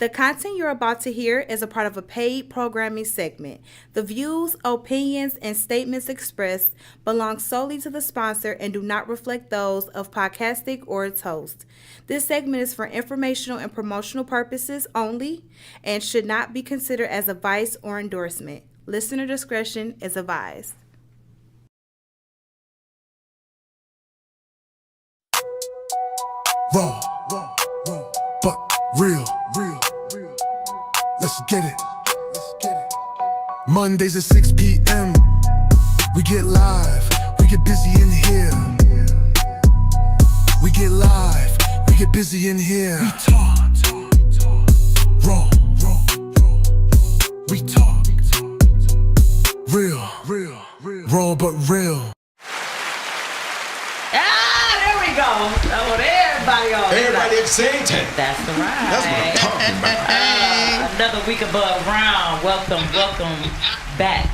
The content you're about to hear is a part of a paid programming segment. The views, opinions, and statements expressed belong solely to the sponsor and do not reflect those of PODCASTIC or its host. This segment is for informational and promotional purposes only and should not be considered as advice or endorsement. Listener discretion is advised. Raw, but real. Let's get it. Mondays at 6 p.m. We get live. We get busy in here. We get live. We get busy in here. We talk. Raw. We talk. Real. Raw but real. I want everybody on. Everybody at the same time. That's the right. That's what I'm talking about. Another week above ground. Welcome back.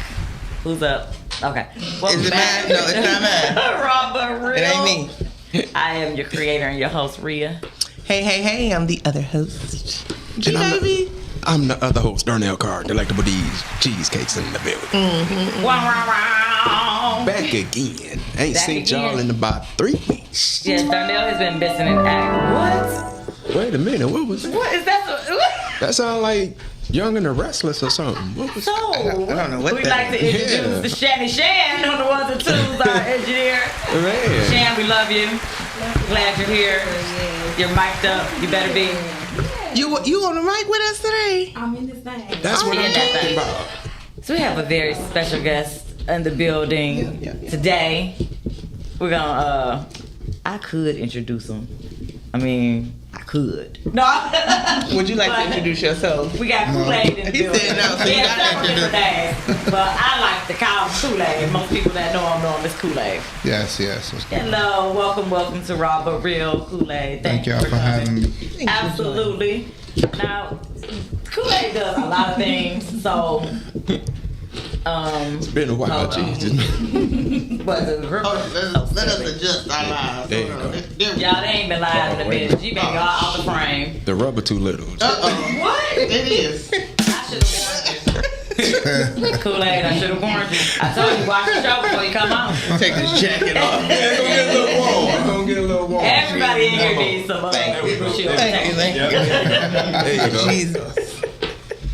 Who's up? Okay. Welcome Is it back. mine? No, it's not mine. RawbutReal. It ain't me. I am your creator and your host, Rhea. Hey, I'm the other host. G-Baby. I'm the other host, Darnell Carr, delectable D's cheesecakes in the building. Mm-hmm. Wow. Back again. Ain't seen y'all in about 3 weeks. Yes, Darnell has been missing an act. What? Wait a minute, what was that? What is that? That sound like Young and the Restless or something. What was I don't know what we'd that like to introduce the Shanny Shan on the ones and twos, our engineer. Man. Shan, we love you. Glad you're here. You're mic'd up. You better be. You on the mic with us today? I'm in this thing. That's what I'm talking about. So we have a very special guest in the building today. We're gonna I could introduce him. I mean, I could. No. Would you like to introduce yourself? We got Koolade in the He building. said no, so you Yeah, gotta several different names. But I like to call him Koolade. Most people that know him as Koolade. Yes. Hello, welcome to RawbutReal, Koolade. Thank y'all for having me. Absolutely. Now, Koolade does a lot of things, so It's been a while, Jesus. but Let us adjust our lives. There you go. y'all they ain't been live in a minute. G-Baby y'all out the frame. The rubber too little. What? It is. I should have warned you. Koolade, I should have warned you. I told you watch the show before you come out. Take this jacket off. It's gonna get a little warm. Everybody in here needs some shield Thank protection. you. There you go. Jesus.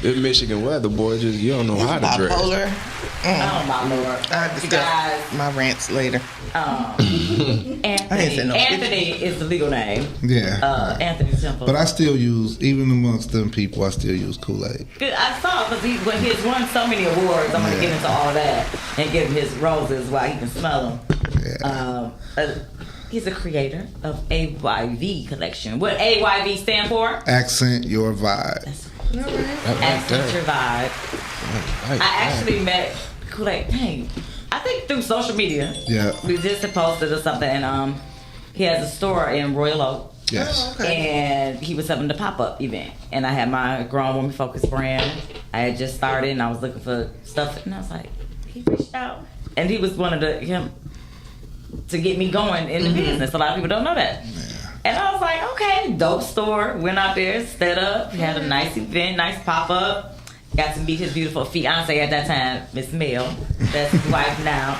This Michigan weather, boy, just you don't know how to dress. Bipolar. Oh my lord. I'll You discuss guys, my rants later. Anthony is the legal name. Yeah. Anthony Temple. But I still use, even amongst them people, I still use Kool-Aid. Good. I saw because he's won so many awards. I'm going to get into all that and give him his roses while he can smell them. Yeah. He's a creator of AYV collection. What AYV stand for? Accent your vibe. Accent your vibe. I actually met Koolade. Dang, I think through social media. Yeah. We just posted or something, and he has a store in Royal Oak. Yes. And he was having the pop-up event, and I had my grown woman focused brand. I had just started, and I was looking for stuff, and I was like, he reached out, and he was one of him to get me going in the business. A lot of people don't know that. Yeah. And I was like, okay, dope store. Went out there, set up, had a nice event, nice pop-up. Got to meet his beautiful fiance at that time, Miss Mel. That's his wife now.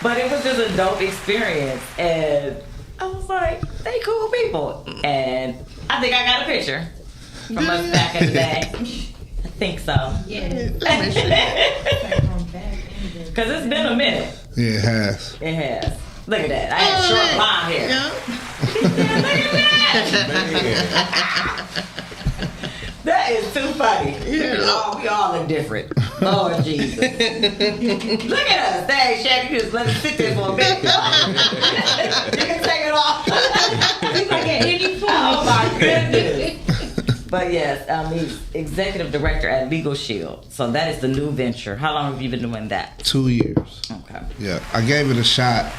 But it was just a dope experience, and I was like, they cool people. And I think I got a picture from us back in the day. I think so. Yeah. Because it's been a minute. Yeah, it has. It has. Look at that. I had short blonde hair. Yeah. That is too funny. Yeah. We all look different. Lord Jesus. Look at us. Dang, Shaq, you just let it sit there for a bit. You can take it off. He's like at any point. Oh my goodness. But yes, he's executive director at Legal Shield. So that is the new venture. How long have you been doing that? 2 years. Okay. Yeah. I gave it a shot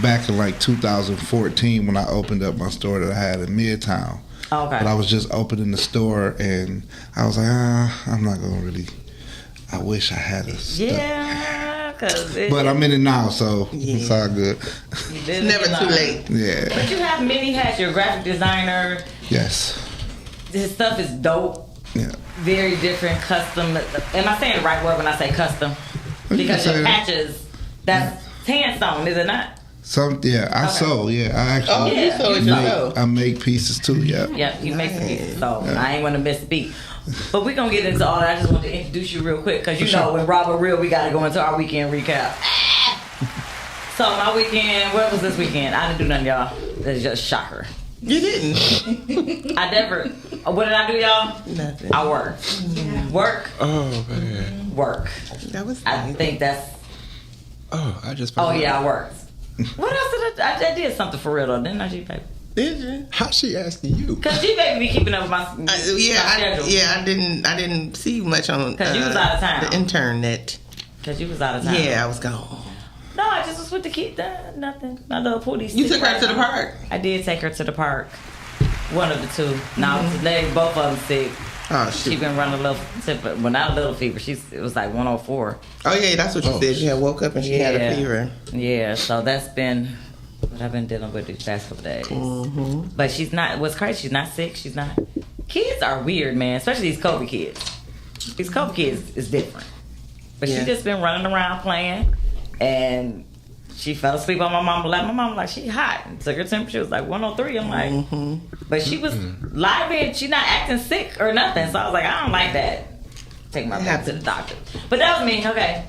back in like 2014 when I opened up my store that I had in Midtown. Okay. But I was just opening the store and I was like, I'm not going to really, I wish I had a stuff. Yeah, but I'm in it now, so it's all good. It's never too late. Yeah. But you have many hats. You're a graphic designer. Yes. His stuff is dope. Yeah. very different custom. Am I saying the right word when I say custom? Because your patches, that's hand sewn, is it not? I sew. Yeah, I actually. I make pieces too. Yeah. Yeah, you make some pieces. So I ain't want to misspeak. But we're going to get into all that. I just want to introduce you real quick because with RawbutReal, we got to go into our weekend recap. So my weekend, what was this weekend? I didn't do nothing, y'all. That's just shocker. You didn't. I never. What did I do, y'all? Nothing. I worked. Yeah. Work. Oh, man. Work. That was I think that's. Oh, I just. Oh, yeah, I worked. What else did I did something for real, though, didn't I, G-Baby? Did you? How's she asking you? Because G-Baby be keeping up with my schedule. I didn't see you much on because you was out of town. The internet. Because you was out of town. Yeah, I was gone. No, I just was with the kid. Nothing. My little pootie. You took her to the park? I did take her to the park. One of the two. No, both of them sick. Oh, shoot. She been running a little fever. Well, not a little fever. It was like 104. Oh, yeah, that's what you said. She had woke up and she had a fever. Yeah, so that's been what I've been dealing with these past couple days. Mm-hmm. But she's not, what's crazy, she's not sick. She's not. Kids are weird, man, especially these COVID kids. These COVID kids is different. But she just been running around playing, and she fell asleep on my mama's lap. My mama like, she hot. And took her temperature, it was like 103. I'm like, but she was lively and she not acting sick or nothing. So I was like, I don't like that. Take my back to the doctor. But that was me. Okay.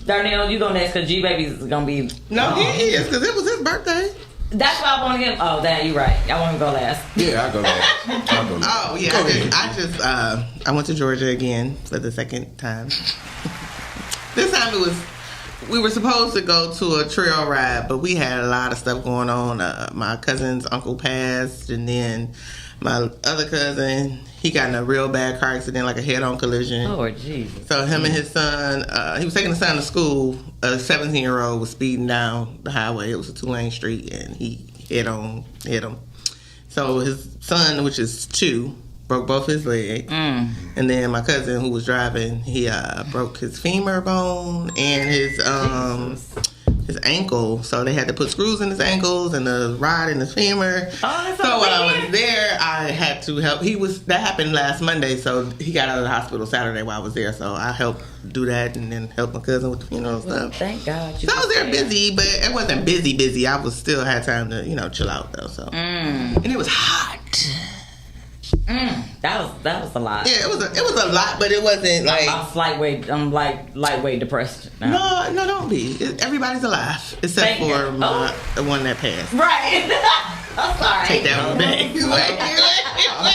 Darnell, you go next because G-Baby's going to be... No, he is because it was his birthday. That's why I want him... Oh, damn, you're right. I want him to go last. Yeah, I'll go last. Oh, yeah. I went to Georgia again for the second time. This time we were supposed to go to a trail ride, but we had a lot of stuff going on. My cousin's uncle passed, and then my other cousin, he got in a real bad car accident, like a head-on collision. Oh, Jesus. So him and his son, he was taking his son to school. A 17-year-old was speeding down the highway. It was a 2-lane street, and he hit him. So his son, which is 2, broke both his legs. And then my cousin, who was driving, he broke his femur bone and his ankle. So they had to put screws in his ankles and a rod in his femur. Oh, so while I was there, I had to help. That happened last Monday, so he got out of the hospital Saturday while I was there. So I helped do that and then help my cousin with the funeral stuff. Thank God. So I was there busy, but it wasn't busy. I was still had time to chill out though. So and it was hot. That was a lot. Yeah, it was a lot, but it wasn't like I'm lightweight depressed now. No, don't be. Everybody's alive except for the one that passed. Right. I'm sorry. Take that one back. I was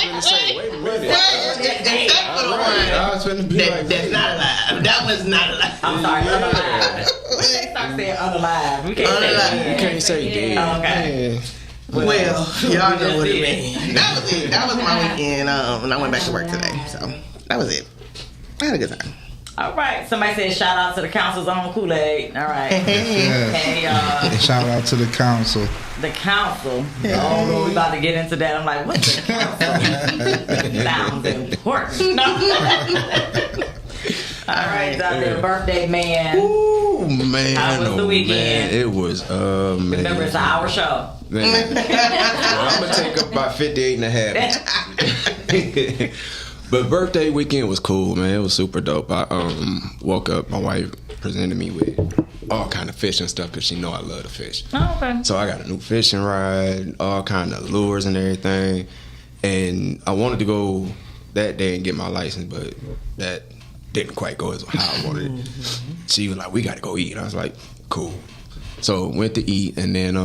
going to say, wait a minute. Except for the one that's not alive. That was not alive. I'm sorry. Unalive. When they start saying unalive, we can't say dead. You can't say dead. Okay. Well, y'all know what it means. That was it. That was my weekend, and I went back to work today. So that was it. I had a good time. All right. Somebody said shout out to the council's own Koolade. All right. Hey, shout out to the council. The council. Oh, Lord, we about to get into that. I'm like, what's the council? Sounds important. No. All right, Dr. Birthday Man. Ooh, man. How was the weekend? Man, it was amazing. Remember, it's an hour show. Man. I'm going to take up about 58 and a half. But birthday weekend was cool, man. It was super dope. I woke up, my wife presented me with all kind of fish and stuff because she know I love to fish. Oh, okay. So I got a new fishing rod, all kind of lures and everything. And I wanted to go that day and get my license, but that didn't quite go as how I wanted it. She was like, we got to go eat. And I was like, cool. So went to eat, and then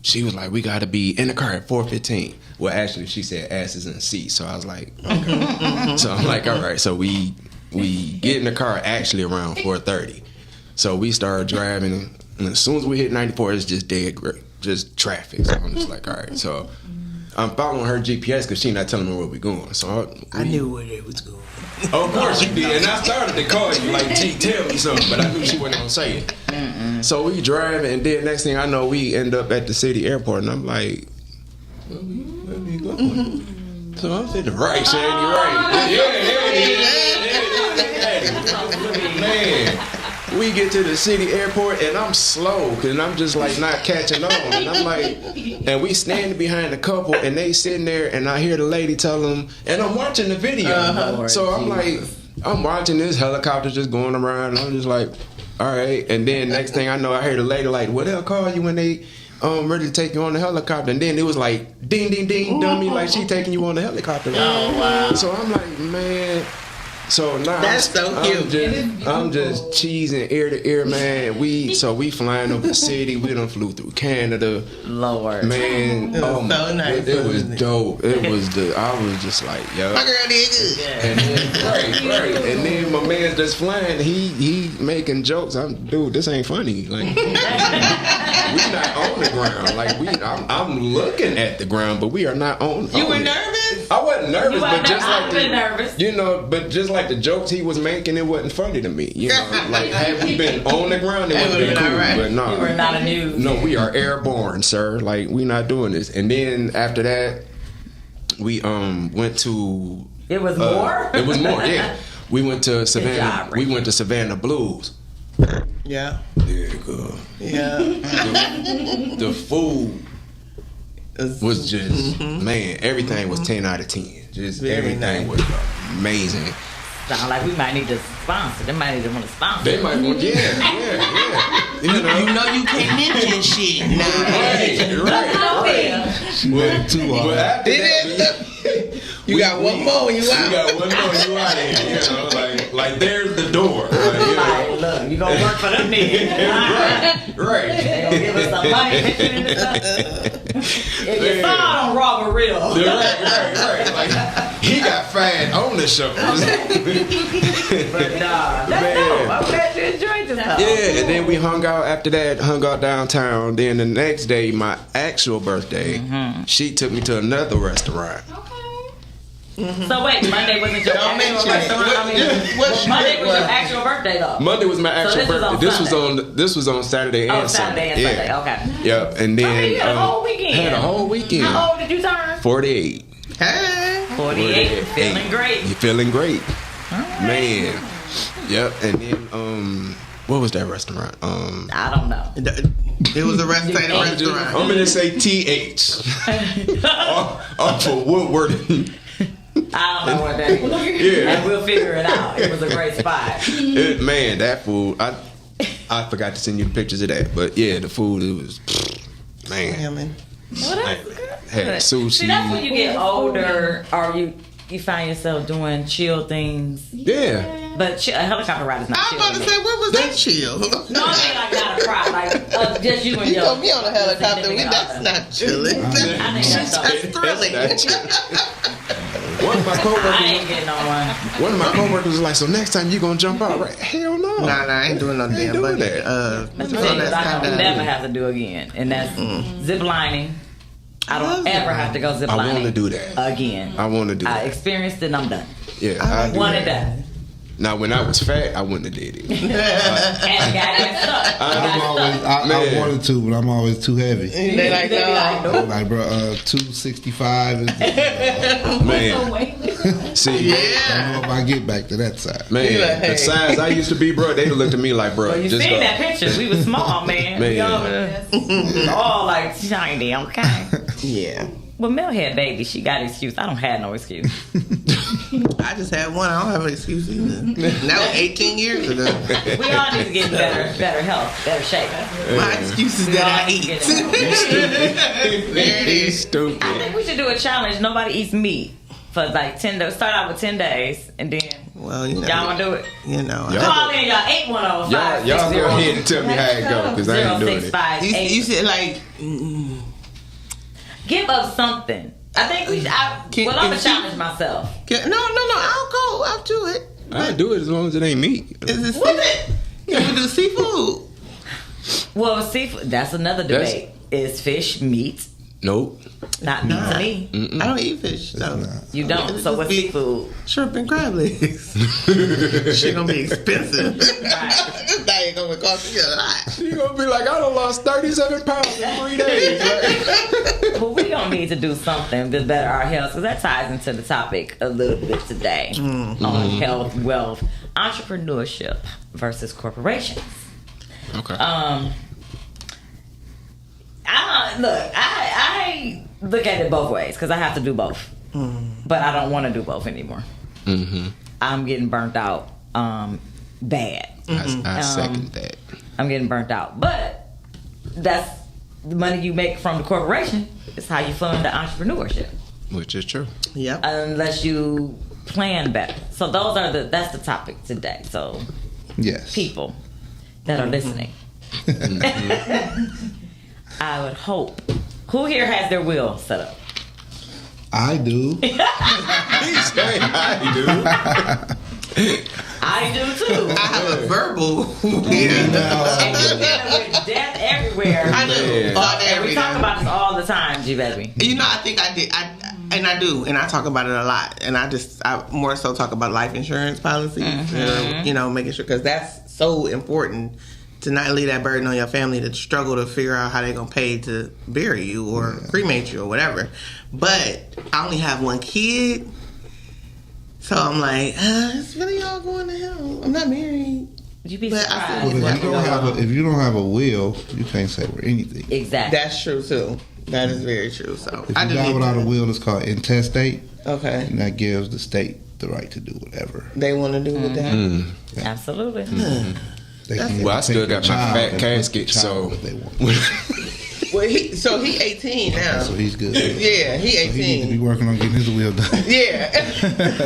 she was like, we got to be in the car at 4:15. Well, actually, she said asses in the seat. So I was like, okay. So I'm like, all right. So we get in the car actually around 4:30. So we started driving, and as soon as we hit 94, it's just dead, just traffic. So I'm just like, all right. So I'm following her GPS because she's not telling me where we're going. So I knew where it was going. Oh, of course you did. And I started to call you like, G, tell me something. But I knew she wasn't going to say it. So we drive, and then next thing I know, we end up at the city airport. And I'm like, where we going? So I'm saying, right, Shane, you're right. Yeah. Man. we get to the city airport and I'm slow because I'm just like not catching on. And I'm like, and we standing behind a couple and they sitting there and I hear the lady tell them, and I'm watching the video. So I'm like, I'm watching this helicopter just going around and I'm just like, all right. And then next thing I know, I hear the lady like, what they'll call you when they ready to take you on the helicopter. And then it was like, ding, ding, ding, dummy, like she taking you on the helicopter. Oh, wow. So I'm like, man. So now That's so cute. I'm just cheesing ear to ear, man. We flying over the city. We done flew through Canada. Lord. Man, It was so nice, It was wasn't it? dope. It was I was just like, yo. My girl did good. And then, right. And then my man's just flying. He making jokes. Dude, this ain't funny. Like, we not on the ground. Like I'm looking at the ground, but we are not on. You were it. nervous? I wasn't nervous, You but wasn't just like I've been nervous. but just like the jokes he was making, it wasn't funny to me. You know, like had we been on the ground, it would have been cool. Right. But no, You were not a news. no, we are airborne, sir. Like we not doing this. And then after that, we went to. It was more? It was more. Yeah, we went to Savannah. job, We Ricky. went to Savannah Blues. Yeah. Yeah, good. Yeah. The food was just man. Everything was 10 out of 10. Just Very everything nice. was amazing. Sound like we might need to sponsor. They might need to want to sponsor. They might want, yeah. You know, You can't mention shit now. right. She went too But hard. after that, You got one more when you we out. got one more. You out of here. You know, like there's the door. Like, you know. Like, look, you gonna work for them niggas. Right. They gonna give us some money. If you Man. saw on RawbutReal. Right. Like he got fired on the show. But nah, that's Man. dope. I'm glad you enjoyed yourself. Yeah, and then we hung out after that, downtown. Then the next day, my actual birthday, she took me to another restaurant. So wait, Monday wasn't your Don't actual mention it. restaurant? What Monday shit was your was- actual birthday though. Monday was my actual this was birthday. on This was on Saturday and Oh, Saturday and Sunday. Sunday. Okay. Yep, and then Okay, you had a whole weekend. Had a whole weekend. How old did you turn? 48. Hey. 48. Feeling great. You feeling great, man? Yep, and then what was that restaurant? I don't know. It was a restaurant. I'm gonna say TH. Off for Woodward. I don't know what that is. Yeah. And we'll figure it out. It was a great spot. Man, that food. I forgot to send you the pictures of that, but yeah, the food it was man. Hammond. Well, that's good. Had sushi. See, that's when you get older or you find yourself doing chill things. Yeah. But a helicopter ride is not I chill. was about to to say, me. what was that chill? No, I mean like not a crowd. Like just you and You your. put me on a helicopter. significant That's other. not chilling. I think that's That's thrilling. One of my I coworkers. ain't getting on one. One of my coworkers was like, "So next time you gonna jump out, right?" Hell no. Nah, I ain't doing no damn doing budget. that. Let me So tell you that's what I kinda- don't never have to do again, and that's zip lining. I love don't zip ever have to go zip I lining. want to do that. again. I want to do I that. experienced it and I'm done. Yeah, I do One that. and done. Now, when I was fat, I wouldn't have did it. And got stuck. I wanted to, but I'm always too heavy. They like, They be like, no. nope. Like, bro, 265 is. Man, see, I don't know if I get back to that side. man, You like, the hey. size I used to be, bro, they looked at me like, bro, Well, you just seen go. that picture. We was small, man. Man. We all like shiny, okay? Yeah. Well, Mel had baby. She got excuse. I don't have no excuse. I just had one. I don't have an excuse either. That was 18 years ago. We all need to get in better health, better shape. My excuse is that I eat. There it He's is. I stupid. think we should do a challenge. Nobody eats meat for like 10 days. Start out with 10 days, and then Well, you know. y'all want to do it? You know. Y'all- Call in. Y'all 810-560. Y'all go ahead and tell me how it go, because I ain't doing it. 0658. You said like, Give up something. I think we. I'm gonna challenge myself. no, I'll go. I'll do it. I'll do it as long as it ain't meat. Is it What seafood? Can we do seafood? Well, seafood. That's another That's- debate. Is fish meat? Nope. Not meat to me. I don't eat fish. So. You don't. It'll So just what's be seafood? Shrimp and crab legs. Shit gonna be expensive. Right. That ain't gonna cost you a lot. You're going to be like, I done lost 37 pounds in 3 days. Like, But we don't need to do something to better our health, because that ties into the topic a little bit today on health, wealth, entrepreneurship versus corporations. Okay. I look at it both ways because I have to do both, but I don't want to do both anymore. Mm-hmm. I'm getting burnt out bad. I second that. I'm getting burnt out, but that's the money you make from the corporation is how you fund the entrepreneurship. Which is true. Yep. Unless you plan better. So that's the topic today. So Yes. people that are listening, I would hope. Who here has their will set up? I do. I do too. I have a verbal. And you're dealing with death everywhere. I do. And we talk about this all the time, G-Baby. You know, I think I did. I do, and I talk about it a lot. And I more so talk about life insurance policies. You know, making sure, because that's so important to not leave that burden on your family to struggle to figure out how they're gonna pay to bury you or cremate you or whatever. But I only have one kid, so I'm like, it's really all going to hell. I'm not married. You be But I surprised. Well, if you don't have a will, you can't say we're anything. Exactly. That's true too. That is very true. So If I you do die need without to- a will, it's called intestate, Okay, and that gives the state the right to do whatever. they want to do with that. Absolutely. They can Well, I still take got the my child fat and casket, put the child so- if they want. Well, he 18 now. So he's good. Yeah, he So he needs to be 18. working on getting his will done. Yeah,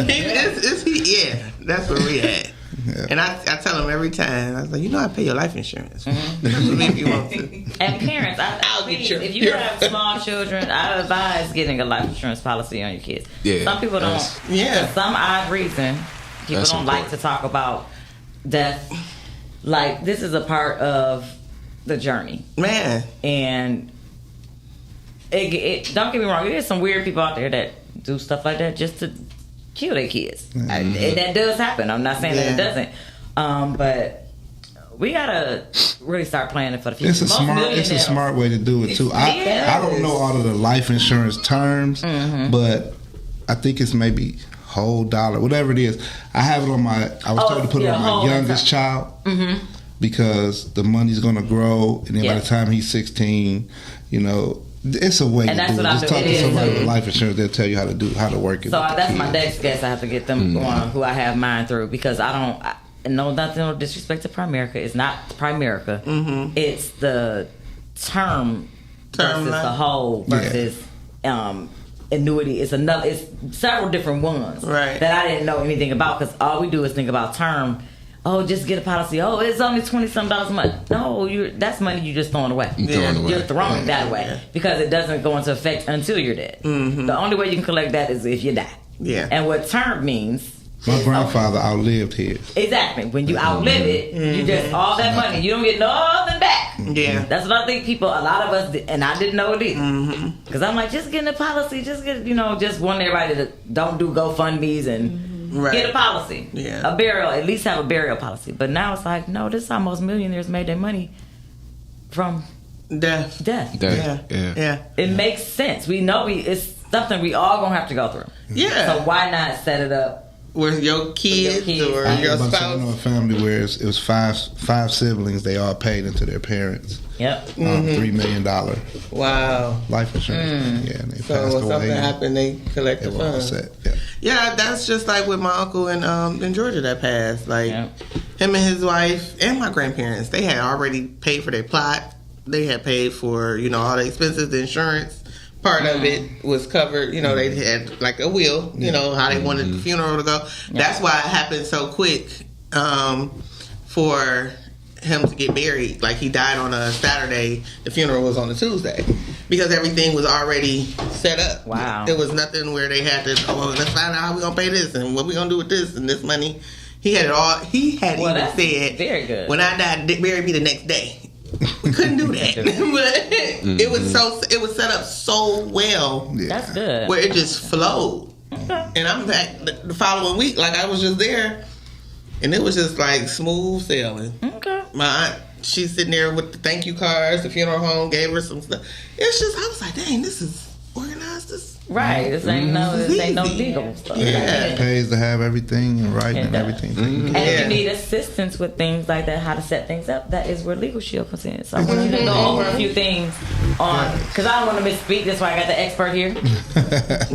yeah, that's where we at. Yeah. And I tell him every time, I was like, you know, I pay your life insurance. If you want to. And parents, I'll get your- if you have small children, I advise getting a life insurance policy on your kids. Yeah, Some people don't. that's- Yeah. For some odd reason, people That's don't like to important. talk about death. Like, this is a part of the journey. Man, And it don't get me wrong, there's some weird people out there that do stuff like that just to kill their kids. And that does happen. I'm not saying that it Yeah. doesn't. But we gotta really start planning for the future. It's a Most smart millionaires- way to do it too. I don't know all of the life insurance terms, but I think it's maybe whole dollar, whatever it is. I have it on my. I was told to put it on whole my youngest child because the money's going to grow, and then by Yeah. the time he's 16, you know, it's a way And to that's do it. what I Just do. talk It to is. somebody with life insurance; they'll tell you how to work it. So with the that's my kids. next guess. I have to get them on who I have mine through because I don't. No disrespect to Primerica. It's not Primerica. It's the term versus life. the whole versus annuity. It's several different ones Right. that I didn't know anything about because all we do is think about term. Oh, just get a policy. Oh, it's only $20-some a month. No, that's money you just throwing away. Throwing away. You're throwing that away because it doesn't go into effect until you're dead. The only way you can collect that is if you die. Yeah. And what term means. My is- grandfather outlived his. Exactly. When you outlive it, you just all that money. You don't get nothing back. yeah. That's what I think people, a lot of us, did, and I didn't know it either. Because I'm like, just get a policy. Just get, just want everybody to don't do GoFundMe's and Right. get a policy. Yeah. A burial, at least have a burial policy. But now it's like, no, this is how most millionaires made their money from Death. death. Yeah. It makes sense. We know it's something we all gonna have to go through. Yeah. So why not set it up? With your kids or I your know a spouse. family where it was five siblings. They all paid into their parents Yep. $3 million Wow. life insurance. Yeah, and they So passed when away. something and happened, they collect They the were all funds. set. Yeah. Yeah, that's just like with my uncle in Georgia that passed. Like Yeah. him and his wife and my grandparents, they had already paid for their plot. They had paid for all the expenses, the insurance part of it was covered. They had like a will. How they wanted the funeral to go. That's why it happened so quick for him to get buried. Like he died on a Saturday, the funeral was on a Tuesday because everything was already set up. Wow. There was nothing where they had to, let's find out how we're going to pay this and what we're going to do with this and this money. He had it all. He had Well, even that's said, very good. when I died, bury me the next day. We couldn't do that. But it was set up so well That's good. where it just flowed. And I'm back the following week, like I was just there, and it was just like smooth sailing. Okay. My aunt, she's sitting there with the thank you cards. The funeral home gave her some stuff. It's just, I was like, dang, this is organized. This Right. This ain't no legal stuff. It pays to have everything in writing and everything. And if you need assistance with things like that, how to set things up, that is where Legal Shield comes in. So I want you to go over a few things on, because I don't want to misspeak. That's why I got the expert here.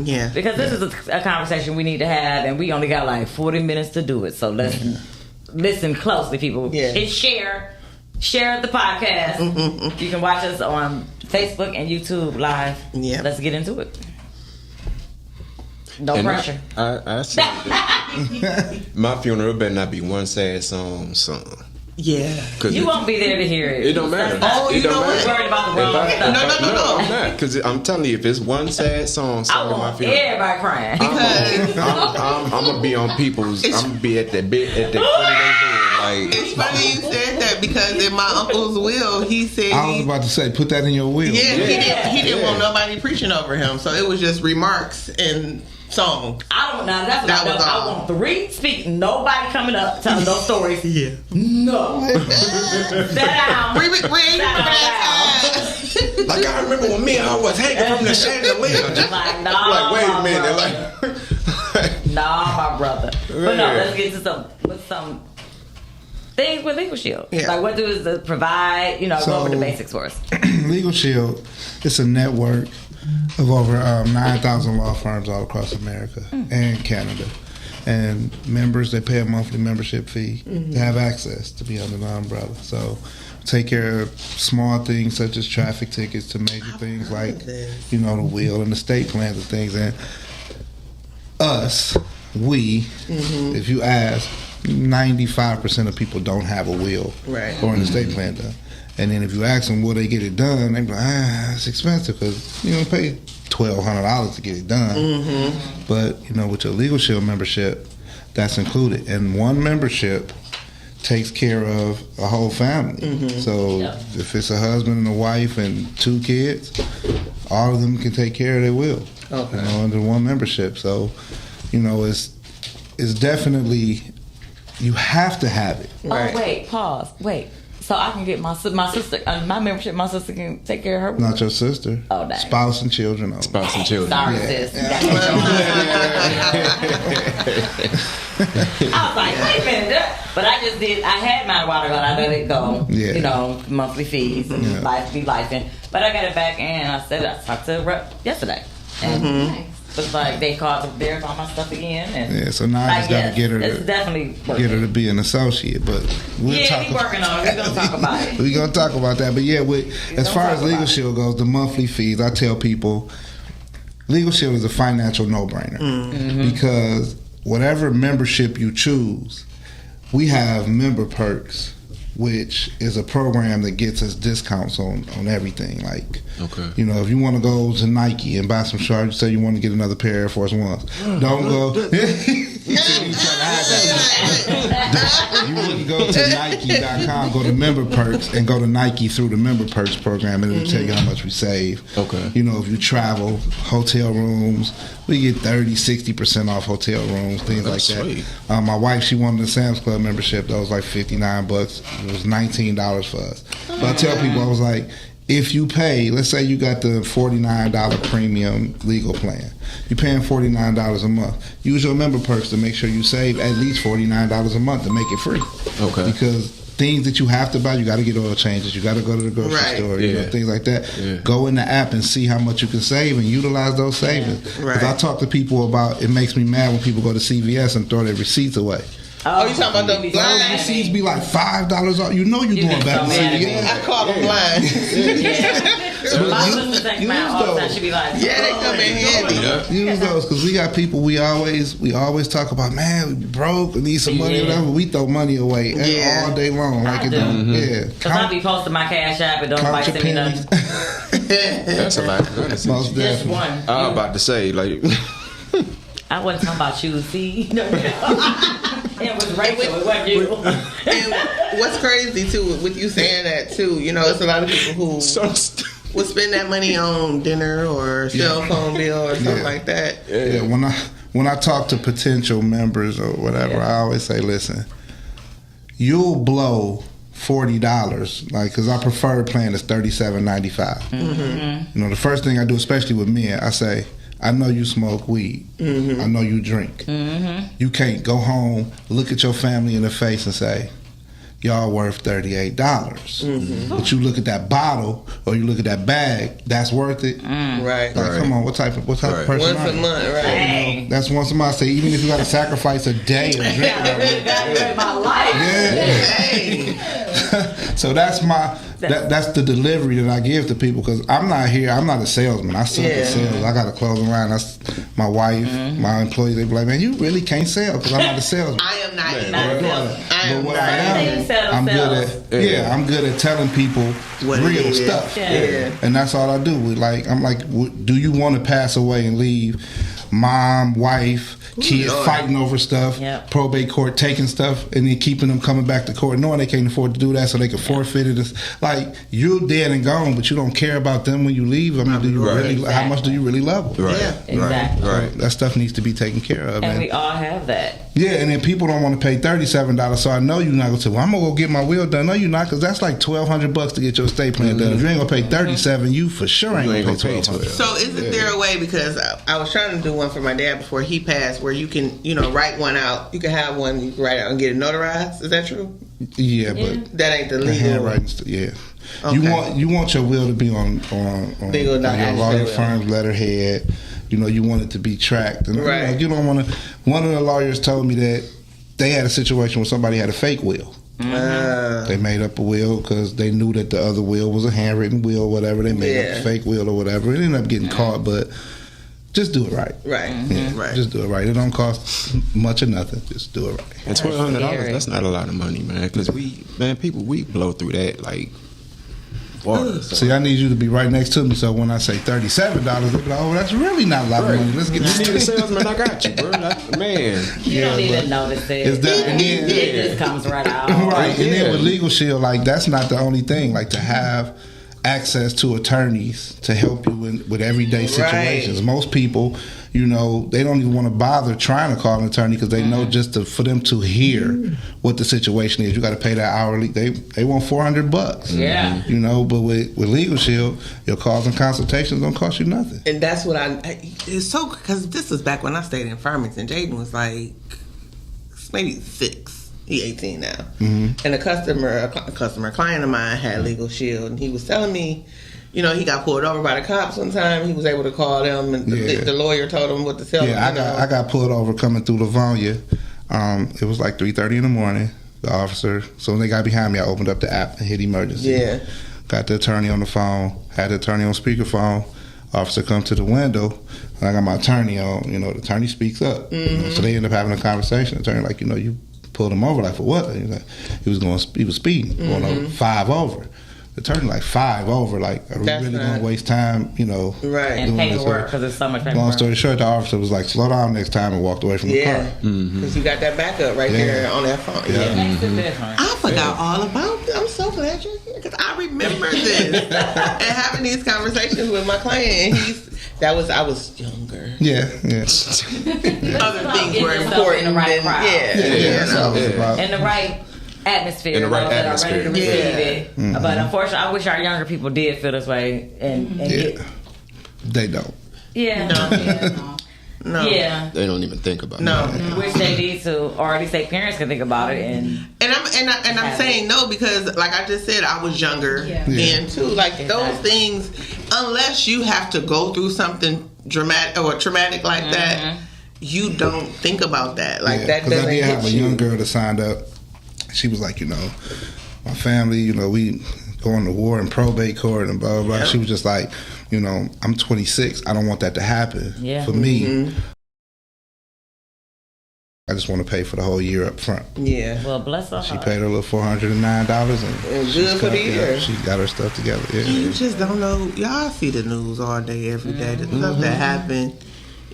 Yeah. Because this is a conversation we need to have, and we only got like 40 minutes to do it. So let's listen closely, people. Yeah. And share the podcast. You can watch us on Facebook and YouTube live. Yeah. Let's get into it. No And pressure. I see that my funeral better not be one sad song sung. Yeah. You won't be there to hear it. It don't matter. Oh, it you don't know what? matter. Worried about the wrong stuff. No. I'm not, because I'm telling you, if it's one sad song I sung at my want funeral, everybody crying. I'm gonna be on people's. I'm gonna be at the foot of their door. Like, It's funny you said that because in my uncle's will, he said I was about to say, put that in your will. he didn't want nobody preaching over him, so it was just remarks and song. I don't know. That's what That I was know. all. I want 3 speaking. Nobody coming up telling no stories. Yeah. No. Sit down. We remember that time. like I remember when me and her was hanging from the chandelier. Just Like, nah, like, wait a my minute, brother. like. Nah, my brother. But no, Yeah. let's get to some things with Legal Shield. Yeah. Like, what does it provide? Go over the So- basics for us. Legal Shield, it's a network of over 9,000 law firms all across America and Canada. And members, they pay a monthly membership fee to have access to be under the umbrella. So take care of small things such as traffic tickets to major things like, the will and estate plans and things. And if you ask, 95% of people don't have a will or an estate plan done. And then if you ask them, will they get it done? They be like, it's expensive because you pay $1,200 to get it done. But with your Legal Shield membership, that's included, and one membership takes care of a whole family. So if it's a husband and a wife and 2 kids, all of them can take care of their will. Under one membership. So it's definitely, you have to have it. Oh, wait, pause. Wait. So I can get my sister, my membership, my sister can take care of her? Not your sister. Oh, dang. Spouse and children. Only. Spouse and children. Sorry, sis. I was like, wait a minute. But I had my water gun. I let it go. Yeah. Monthly fees and life be lifing. But I got it back and I talked to a rep yesterday. And it's like they called to verify my stuff again. And so now I just got to get her to to be an associate. But we'll we working on it. We're going to talk about it. We're going to talk about that. But as far as Legal Shield goes, the monthly fees, I tell people, Legal Shield is a financial no-brainer. Because whatever membership you choose, we have member perks, which is a program that gets us discounts on everything. Like, if you want to go to Nike and buy some shorts, you say you want to get another pair of Air Force Ones. Don't go. You wouldn't go to Nike.com, go to member perks, and go to Nike through the member perks program, and it'll tell you how much we save. If you travel, hotel rooms, we get 30-60% off hotel rooms, things like that. My wife, she wanted a Sam's Club membership. That was like $59. It was $19 for us. But I tell people, I was like, if you pay, let's say you got the $49 premium legal plan, you're paying $49 a month. Use your member perks to make sure you save at least $49 a month to make it free. Because things that you have to buy, you got to get oil changes, you got to go to the grocery store, things like that. Go in the app and see how much you can save and utilize those savings. Because I talk to people about, it makes me mad when people go to CVS and throw their receipts away. Oh, you talking about the blind? Those receipts be like $5 off. You're going back to CVS. I call them blind. My sister takes mine all the time. She be like, they come in handy. Use those, because we got people, we always talk about, man, we broke, we need some money or whatever. We throw money away all day long. Like it don't. Because I be posting my Cash App and don't like send me nothing. That's a lot. Most Just definitely. one. I was about to say, like, I wasn't talking about you, see? It was Rachel, it wasn't you. And what's crazy too, with you saying that too, it's a lot of people who would spend that money on dinner or cell phone bill or something like that. When I talk to potential members or whatever, I always say, listen, you'll blow $40, like, because our preferred plan is $37.95. The first thing I do, especially with men, I say, I know you smoke weed. I know you drink. You can't go home, look at your family in the face and say, y'all worth $38. But you look at that bottle or you look at that bag, that's worth it. Right. Like, come on, what type of person Once are a you? month, right? You know, that's once a month. I say, even if you got to sacrifice a day of drinking. my life. So that's that's the delivery that I give to people, because I'm not a salesman. I suck at sales. I got a clothing line. That's my wife, my employees. They be like, man, you really can't sell, because I'm not a salesman. I am not But what I am, I'm good at telling people real stuff. And that's all I do. I'm like, do you want to pass away and leave mom, wife, kids fighting over stuff, probate court taking stuff, and then keeping them coming back to court knowing they can't afford to do that so they can forfeit it? It's like, you're dead and gone, but you don't care about them when you leave. I mean, do you really? How much do you really love them? Exactly. That stuff needs to be taken care of. And we all have that. Yeah, and then people don't want to pay $37, so I know you're not going to say, well, I'm going to go get my will done. No, you're not, because that's like $1,200 to get your estate plan done. If you ain't going to pay $37, you for sure ain't going to pay $1,200. So isn't there a way, because I was trying to do one for my dad before he passed, where you can, write one out. You can have one, you can write out and get it notarized. Is that true? Yeah, but that ain't the legal. Handwriting, Okay. You want your will to be on your lawyer firm's letterhead. You want it to be tracked. And you don't want to. One of the lawyers told me that they had a situation where somebody had a fake will. They made up a will because they knew that the other will was a handwritten will or whatever. They made up a fake will or whatever. It ended up getting caught, but just do it right. Right. Just do it right. It don't cost much or nothing. Just do it right. And $1,200, that's not a lot of money, man. Because we blow through that like water. So. See, I need you to be right next to me, so when I say $37, they'll be like, oh, that's really not a lot of money. Let's get this. You need a salesman, I got you, bro. Man. You don't even notice it. It just comes right out. Right. And then with Legal Shield, like, that's not the only thing. Like, to have access to attorneys to help you with everyday situations. Most people, they don't even want to bother trying to call an attorney, because they know just for them to hear what the situation is, you got to pay that hourly. They want $400. Yeah. But with Legal Shield, your calls and consultations don't cost you nothing. And that's what it's so, because this was back when I stayed in Farmington. Jaden was like maybe 6. He 18 now. And a client of mine had Legal Shield, and he was telling me, he got pulled over by the cops one time. He was able to call them, and the lawyer told him what to tell them. I got pulled over coming through Livonia. It was like 3:30 in the morning. The officer, so when they got behind me, I opened up the app and hit emergency. Yeah. Got the attorney on the phone, had the attorney on speakerphone. Officer come to the window, and I got my attorney on. The attorney speaks up. So they end up having a conversation. The attorney like, you pulled him over, like, for what? He was speeding, going over 5 over. The attorney like 5 over, like, are we really going to waste time, and paperwork, because there's so much paperwork. Long story short, the officer was like, slow down next time, and walked away from the car. Because you got that backup right there on that phone. I forgot all about it. I'm so glad you're here, because I remember this and having these conversations with my client, and I was younger. Yeah. Other things were important. In the right crowd. In the right atmosphere. In the right atmosphere. Ready to receive it. But unfortunately, I wish our younger people did feel this way. They don't. No. Yeah. They don't even think about it. Which they need to, or at least their parents can think about it. And I'm saying no, because like I just said, I was younger then too. Like those things, unless you have to go through something dramatic or traumatic like that, you don't think about that. Like that doesn't hit you. I did have a young girl that signed up. She was like, my family, we going to war and probate court and blah, blah, blah. She was just like, I'm 26. I don't want that to happen for me. I just want to pay for the whole year up front. Yeah. Well, bless her. She paid her little $409 and good for the year. She got her stuff together. Yeah. You just don't know. Y'all see the news all day, every day. The stuff that happen.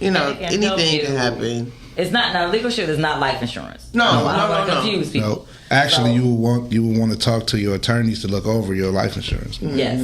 Anything can happen. It's not, now Legal Shield is not life insurance. No. I don't want to confuse people. No. Actually, you would want to talk to your attorneys to look over your life insurance. Yes.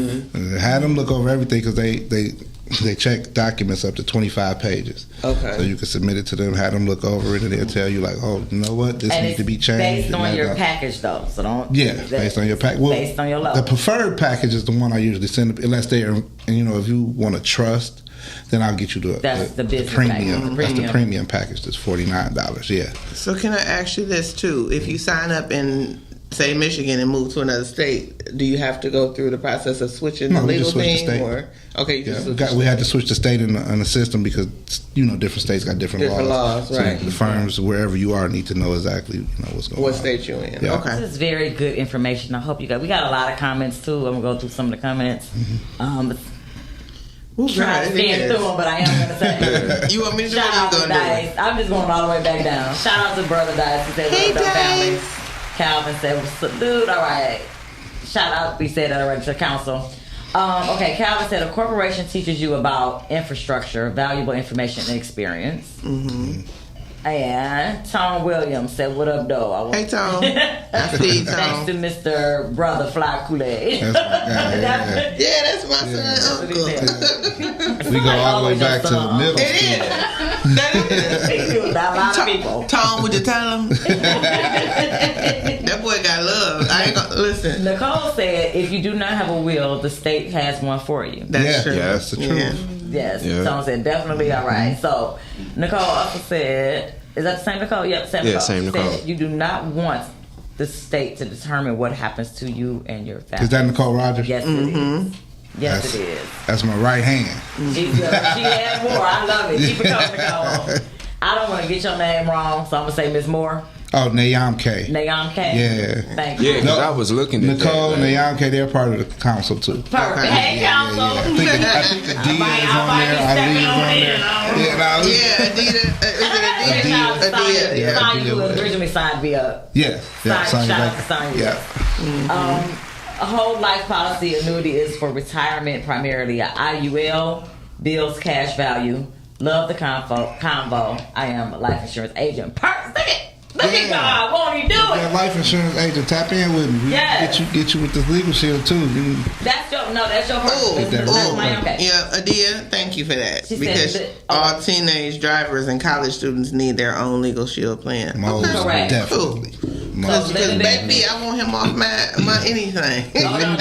Have them look over everything, because they They check documents up to 25 pages. Okay. So you can submit it to them, have them look over it, and they'll tell you like, oh, you know what, this And needs it's to be changed. based on your package, though. So don't. Yeah, based on your package. Well, based on your level. The preferred package is the one I usually send, unless they are, and you know, if you want to trust, then I'll get you the business premium. package. That's the premium package. That's $49. Yeah. So can I ask you this too? If you sign up in, say, Michigan and move to another state, do you have to go through the process of switching the legal thing? Or okay, you just we had to switch the state in the system because you know different states got different laws. Right. So the firms wherever you are need to know exactly what's going on. What state you're in? Yeah. Okay. This is very good information. I hope you guys. We got a lot of comments too. I'm gonna go through some of the comments. Trying to stand through them, but I am gonna say. You want me to do Shout out what to you gonna Dice. I'm just going all the way back down. Shout out to Brother Dice. He said, Hey, "What's up, family?" Dice. Calvin said, well, "Salute." All right. Shout out. We said that already to council. Okay. Calvin said, "A corporation teaches you about infrastructure, valuable information, and experience." Mm-hmm. And Tom Williams said, "What up, though?" Hey, Tom. I see you, Tom. Thanks to Mr. Brother Fly Koolade. That's my guy, Yeah, that's my son, uncle. We go all the way back to the middle It school. is. That is. A lot of people. Tom, would you tell him? That boy got love. I ain't gonna listen. Nicole said, "If you do not have a will, the state has one for you." That's true. Yeah, that's the truth. Yeah. Yes. Yeah. Tom said, "Definitely all right." So Nicole also said, "Is that the same Nicole?" Yep, same Nicole. Same Nicole. Said, "You do not want the state to determine what happens to you and your family." Is that Nicole Rogers? Yes, it is. Yes, it is. That's my right hand. She has more. I love it. Keep it coming, Nicole. I don't want to get your name wrong, so I'm gonna say Miss Moore. Oh, Nayam K. Nayam K. Yeah. Thank you. Yeah, because I was looking at Nicole, that. Nayam K, they're part of the council too. Perfect. Hey, council. I think Adia is on there. Ali is on there. Yeah, Adida. Is it Adida? Yeah, Sonya, who Adia. originally signed me up. Yeah. Shout Sonya out to Baker. Sonya. Yeah. A whole life policy annuity is for retirement, primarily a IUL, bills, cash value. Love the convo. I am a life insurance agent. Look at God, won't he do That it? life insurance agent, tap in with me. We Yes. get you with this legal shield too. That's your Oh, person. That's my okay. yeah, Adia, thank you for that. She said because that- all teenage drivers and college students need their own legal shield plan. Most Correct. definitely. Because baby, I want him off my anything. He out there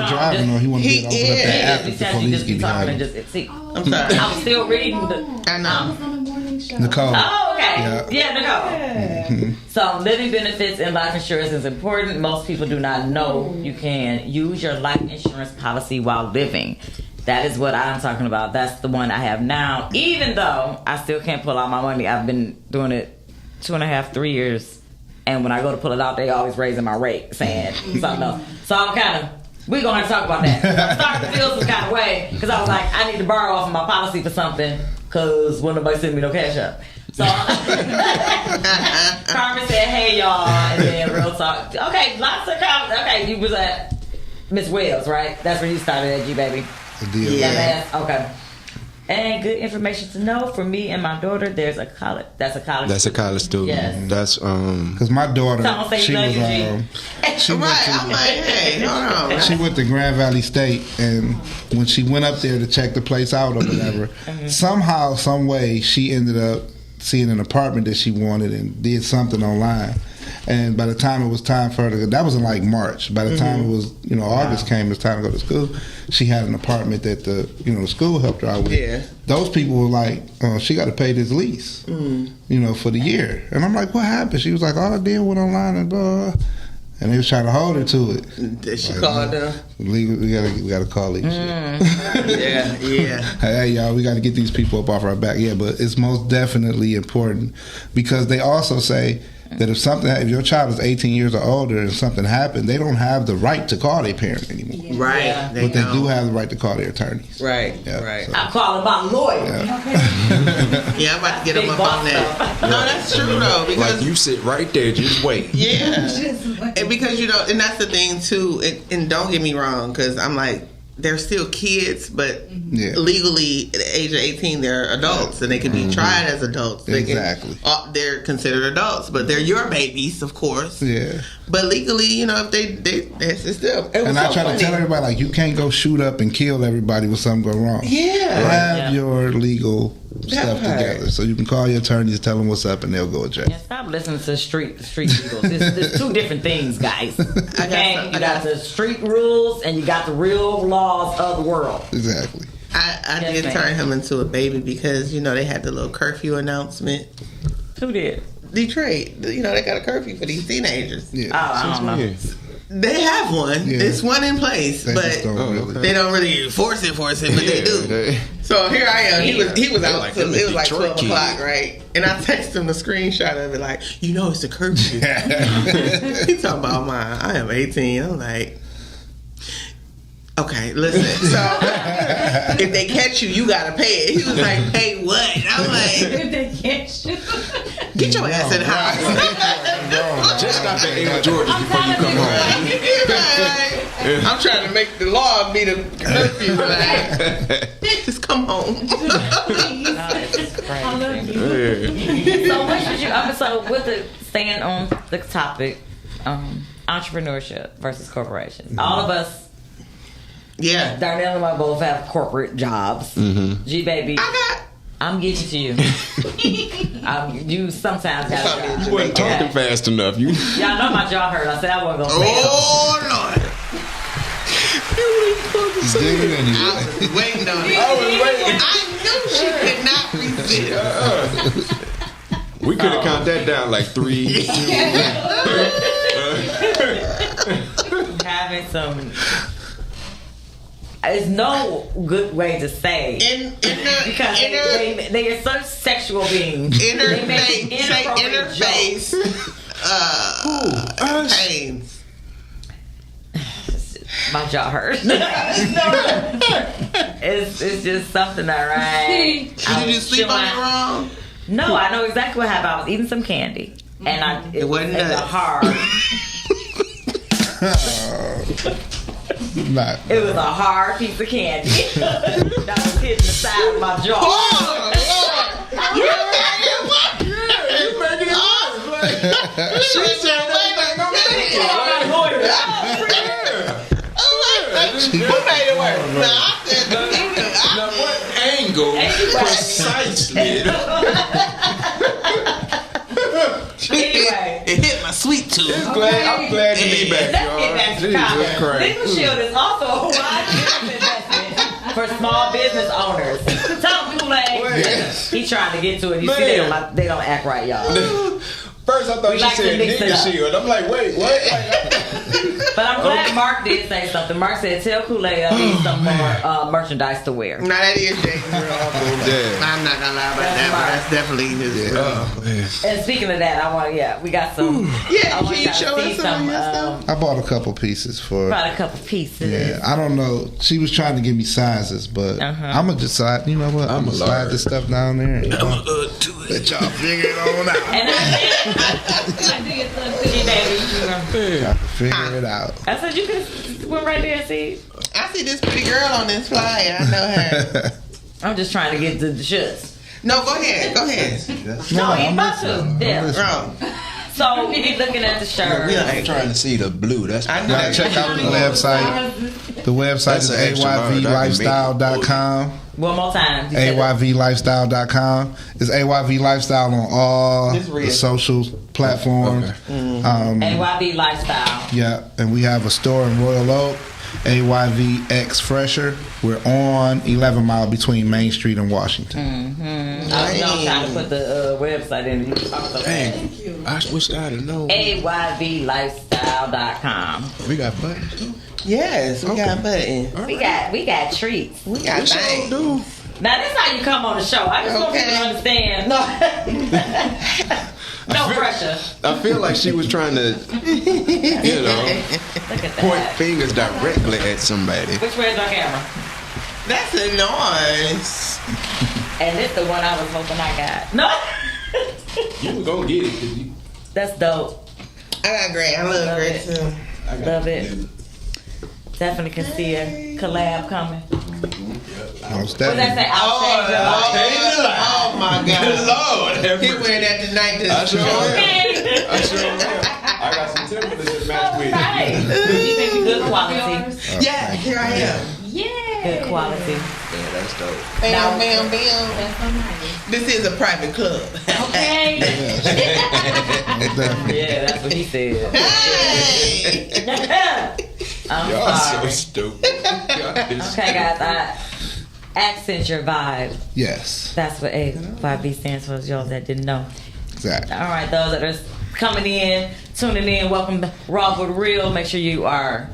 driving or he want to get off of that after the police get behind him. I'm sorry. I was still reading the. I know. Nicole. Oh, okay. Yeah. Yeah, Nicole. So, living benefits and life insurance is important. Most people do not know you can use your life insurance policy while living. That is what I'm talking about. That's the one I have now. Even though I still can't pull out my money, I've been doing it 2.5, 3 years. And when I go to pull it out, they always raising my rate, saying something else. So I'm kind of, we're going to have to talk about that. I'm starting to feel some kind of way because I was like, I need to borrow off of my policy for something because when nobody send me no cash up. So Carmen said, "Hey y'all," and then real talk. Okay, lots of comments. Okay, you was at Miss Wells, right? That's where you started at, G baby. Yeah. Okay. And good information to know for me and my daughter. There's a college. That's a college. That's a college student. Yes. That's Because my daughter, Don't say she you was love Right. I'm like, hey, hold on. she went to Grand Valley State, and when she went up there to check the place out or whatever, somehow, some way, she ended up seeing an apartment that she wanted and did something online. And by the time it was time for her to go, that was in like March. By the time it was, August came, it was time to go to school. She had an apartment that the school helped her out with. Yeah. Those people were like, she got to pay this lease, for the year. And I'm like, what happened? She was like, oh, I did went online and blah. And they was trying to hold her to it. Did she call them? We gotta call legal shit. Yeah. Hey y'all, we got to get these people up off our back. Yeah, but it's most definitely important because they also say that if your child is 18 years or older and something happened, they don't have the right to call their parent anymore. Right. Yeah. But they do have the right to call their attorneys. Right. Yeah, Right. so- I'm calling my lawyer. Yeah, I'm about to get Big him up boss on that. stuff. No, that's true though because Like you sit right there, just wait. yeah, and because and that's the thing too. And don't get me wrong, because I'm like, they're still kids, but Yeah. legally at the age of 18 they're adults and they can be tried as adults. Exactly. They're considered adults, but they're your babies, of course. Yeah. But legally, you know, if they it's still. It was And I so try funny. to tell everybody, like, you can't go shoot up and kill everybody when something go wrong. Yeah. Have your legal stuff part. together, so you can call your attorneys, tell them what's up, and they'll go to jail. Yeah, stop listening to street legals. There's two different things, guys. Okay, you got the street rules and you got the real laws of the world. Exactly. I Yes, did ma'am. turn him into a baby because, you know, they had the little curfew announcement. Who did? Detroit, you know, they got a curfew for these teenagers. Yeah. Oh, I don't know. Yeah. They have one. Yeah. It's one in place, They just but don't really. they don't really force it, but they do. So here I am. He was They're out like till them it was like Detroit 12 o'clock, kids. right? And I texted him the screenshot of it, like, you know, it's a curfew. He talking about mine. I am 18. I'm like, okay, listen. So if they catch you, you gotta pay it. He was like, pay what? I'm like, get your ass in the house. Just stop at Air Georgia before you come home. I'm trying to make the law be the curfew. Like, just come home. It's crazy. So what should you? So with the staying on the topic, entrepreneurship versus corporations. All of us, Yeah. Darnell and I both have corporate jobs. G baby, I'm getting to you. You sometimes gotta. You wasn't talking fast enough. You. Y'all know my jaw hurt. I said I wasn't gonna say it. Oh Lord. Just dig it anyway. I was waiting on it. I knew she could not resist. We could have counted that down like 3, 2. Having some. There's no good way to say because they are such sexual beings. They make inappropriate jokes. Pains. My jaw hurts. It's just something, all right. Did you sleep on it wrong? No, I know exactly what happened. I was eating some candy, and It wasn't nuts. hard. Not. It was a hard piece of candy that was hitting the side of my jaw. She said everything I'm thinking. Who made it work? Now what angle precisely? Anyway. It hit my sweet tooth. I'm glad to be back, Let's y'all. get back to Jesus college. Christ. Legal Shield is also a wide business investment for small business owners. Tell them, Koolade. Yes. He trying to get to it. You see, they don't act right, y'all. First, I thought We she like to said mix it nigga up. shield. I'm like, wait, what? But I'm glad Mark did say something. Mark said, "Tell Koolade I need some more merchandise to wear." Now that is Jake's real awful. Yeah. I'm not gonna lie about that, but that's definitely his. Oh, man. And speaking of that, we got some. Yeah, I want can you y'all to show see us some of your stuff? I bought a couple pieces for. Brought a couple pieces. Yeah, I don't know. She was trying to give me sizes, but I'm gonna decide. You know what? I'm gonna slide this stuff down there. And let y'all figure it on out. And I Y'all can figure it out. I said you can went right there and see. I see this pretty girl on this flyer. I know her. I'm just trying to get to the shits. No, go ahead. Go ahead. No, you about to. Yeah. Wrong. So we be looking at the shirt. I'm trying to see the blue. That's I know. Check out the website. The website is That's an extra large. ayvlifestyle.com. One more time. You said that. ayvlifestyle.com. It's AYV Lifestyle on all It's real. the social platforms. AYB Lifestyle. Yeah, and we have a store in Royal Oak, AYV X Fresher. We're on 11 Mile between Main Street and Washington. I was trying to put the website in. Dang. I wish I'd have known. AYVlifestyle.com. We got buttons too. Yes, we got buttons. We got treats. We got What y'all things. do? Now this is how you come on the show. I just want Okay. people to understand. No pressure. I feel like she was trying to, Look at point that. fingers directly at somebody. Which way is our camera? That's a noise. And this the one I was hoping I got. No. You were gonna get it, 'cause you. That's dope. I got gray. I love gray too. Love it. Definitely can see a collab coming. Most What's that say? I'll change your life. Oh my God. Lord, He wearing that tonight to I sure the show. am. I sure am. I got some Timberlands to match with. Right. You think we good quality? Yeah, here I am. Good quality. Yeah, that's dope. Bam, bam, bam. That's so nice. This is a private club. Okay. Most definitely. Yeah, that's what he said. Hey! I'm Y'all sorry. so stupid. Y'all is Okay, guys. Accent your vibe. Yes, That's what A5B stands for. Y'all that didn't know. exactly. All right, those that are coming in, tuning in, welcome to RawbutReal. Make sure you are